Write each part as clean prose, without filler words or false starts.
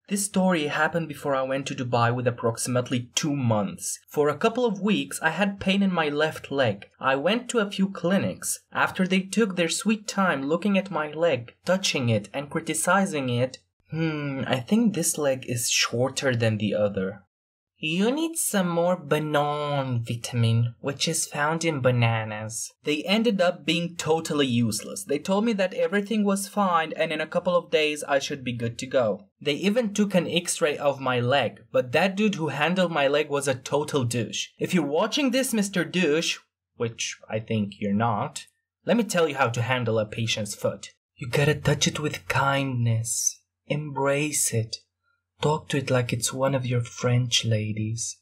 This story happened before I went to Dubai with approximately 2 months. For a couple of weeks, I had pain in my left leg. I went to a few clinics. After they took their sweet time looking at my leg, touching it, and criticizing it, I think this leg is shorter than the other. You need some more banana vitamin, which is found in bananas. They ended up being totally useless. They told me that everything was fine and in a couple of days I should be good to go. They even took an x-ray of my leg, but that dude who handled my leg was a total douche. If you're watching this, Mr. Douche, which I think you're not, let me tell you how to handle a patient's foot. You gotta touch it with kindness. Embrace it. Talk to it like it's one of your French ladies.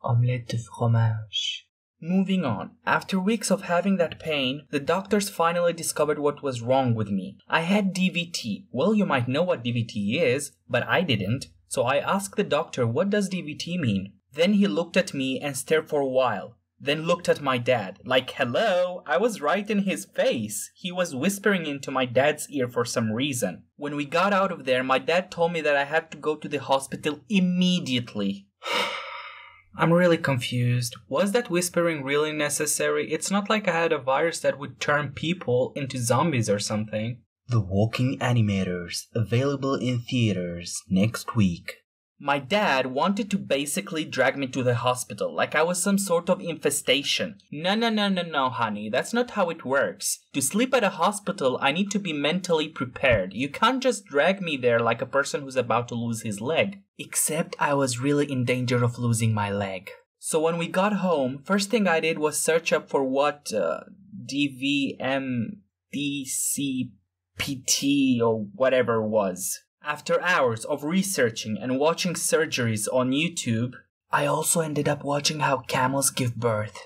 Omelette de fromage. Moving on. After weeks of having that pain, the doctors finally discovered what was wrong with me. I had DVT. Well, you might know what DVT is, but I didn't. So I asked the doctor, what does DVT mean? Then he looked at me and stared for a while. Then looked at my dad. Like, hello, I was right in his face. He was whispering into my dad's ear for some reason. When we got out of there, my dad told me that I had to go to the hospital immediately. I'm really confused. Was that whispering really necessary? It's not like I had a virus that would turn people into zombies or something. The Walking Animators, available in theaters next week. My dad wanted to basically drag me to the hospital, like I was some sort of infestation. No, honey, that's not how it works. To sleep at a hospital, I need to be mentally prepared. You can't just drag me there like a person who's about to lose his leg. Except I was really in danger of losing my leg. So when we got home, first thing I did was search up for what DVMDCPT or whatever was. After hours of researching and watching surgeries on YouTube, I also ended up watching how camels give birth.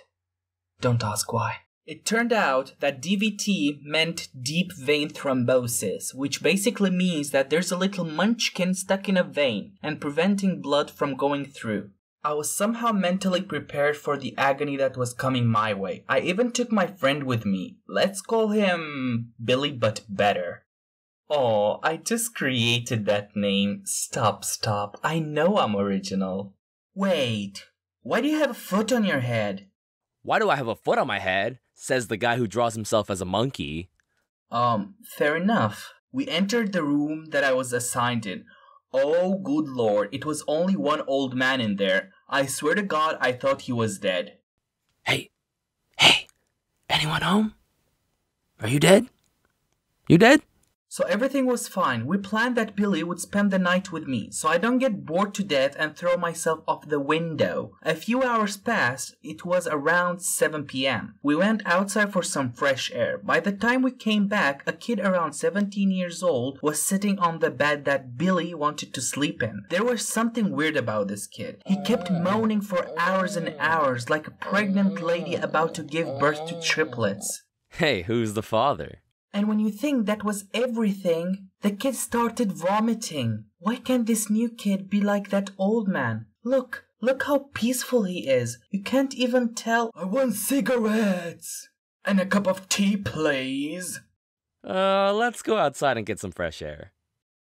Don't ask why. It turned out that DVT meant deep vein thrombosis, which basically means that there's a little munchkin stuck in a vein and preventing blood from going through. I was somehow mentally prepared for the agony that was coming my way. I even took my friend with me. Let's call him Billy but better. Oh, I just created that name. Stop. I know I'm original. Wait, why do you have a foot on your head? Why do I have a foot on my head? Says the guy who draws himself as a monkey. Fair enough. We entered the room that I was assigned in. Oh, good lord, it was only one old man in there. I swear to God, I thought he was dead. Hey, anyone home? Are you dead? You dead? So everything was fine. We planned that Billy would spend the night with me, so I don't get bored to death and throw myself off the window. A few hours passed. It was around 7 p.m. We went outside for some fresh air. By the time we came back, a kid around 17 years old was sitting on the bed that Billy wanted to sleep in. There was something weird about this kid. He kept moaning for hours and hours like a pregnant lady about to give birth to triplets. Hey, who's the father? And when you think that was everything, the kid started vomiting. Why can't this new kid be like that old man? Look how peaceful he is. You can't even tell. I want cigarettes. And a cup of tea, please. Let's go outside and get some fresh air.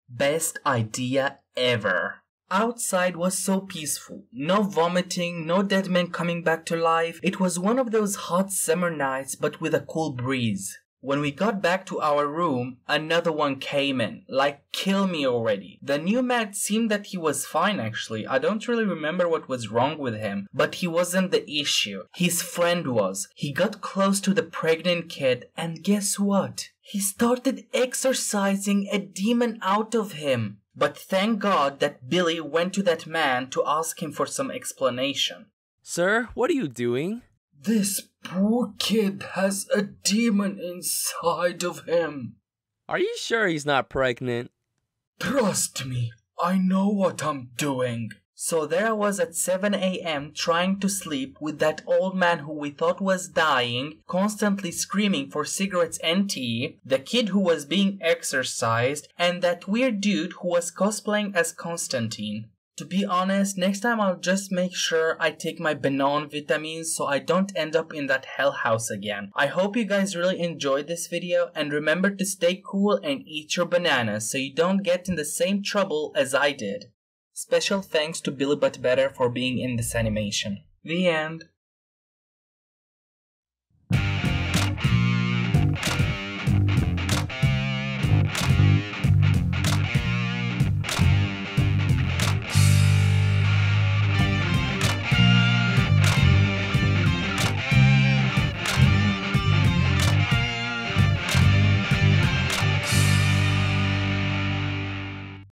Best idea ever. Outside was so peaceful. No vomiting, no dead men coming back to life. It was one of those hot summer nights, but with a cool breeze. When we got back to our room, another one came in. Like, kill me already. The new man seemed that he was fine actually. I don't really remember what was wrong with him. But he wasn't the issue. His friend was. He got close to the pregnant kid and guess what? He started exorcising a demon out of him. But thank God that Billy went to that man to ask him for some explanation. Sir, what are you doing? This poor kid has a demon inside of him. Are you sure he's not pregnant? Trust me, I know what I'm doing. So there I was at 7 a.m. trying to sleep with that old man who we thought was dying, constantly screaming for cigarettes and tea, the kid who was being exorcised, and that weird dude who was cosplaying as Constantine. To be honest, next time I'll just make sure I take my banana vitamins so I don't end up in that hell house again. I hope you guys really enjoyed this video, and remember to stay cool and eat your bananas so you don't get in the same trouble as I did. Special thanks to Billy But Better for being in this animation. The end.